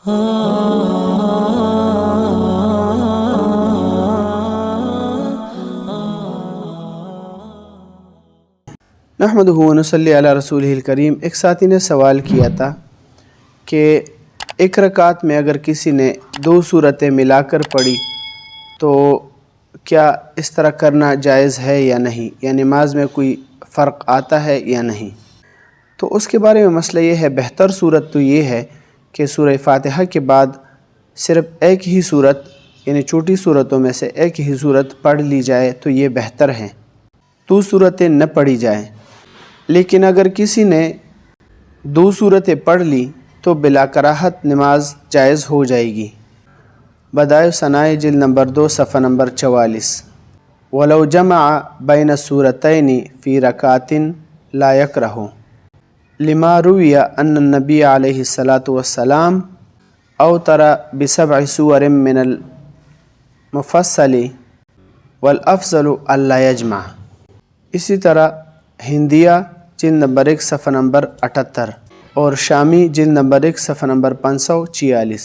نحمدہ و نصلی علی رسولہ الکریم۔ ایک ساتھی نے سوال کیا تھا کہ ایک رکعت میں اگر کسی نے 2 صورتیں ملا کر پڑھی تو کیا اس طرح کرنا جائز ہے یا نہیں، یا نماز میں کوئی فرق آتا ہے یا نہیں؟ تو اس کے بارے میں مسئلہ یہ ہے، بہتر صورت تو یہ ہے کہ سورہ فاتحہ کے بعد صرف ایک ہی صورت، یعنی چھوٹی صورتوں میں سے ایک ہی صورت پڑھ لی جائے تو یہ بہتر ہے، 2 صورتیں نہ پڑھی جائیں۔ لیکن اگر کسی نے 2 صورتیں پڑھ لی تو بلا کراہت نماز جائز ہو جائے گی۔ بدائع ثناء جلد نمبر 2 صفحہ نمبر 44۔ وَلَوْ جَمَعَ بَيْنَ السُّورَتَيْنِ فِي رَكَعَةٍ لَا يَكْرَهُ لِمَا رُوِيَ أَنَّ النَّبِيَّ عَلَيْهِ الصَّلَاةُ وَالسَّلَامُ أَوْتَرَ ب7 سُوَرٍ مِّنَ الْمُفَصَّلِ وَالْأَفْضَلُ أَلَّا يَجْمَعَ۔ اسی طرح ہندیہ جلد نمبر 1 صفحہ نمبر 78 اور شامی جلد نمبر 1 صفحہ نمبر 546۔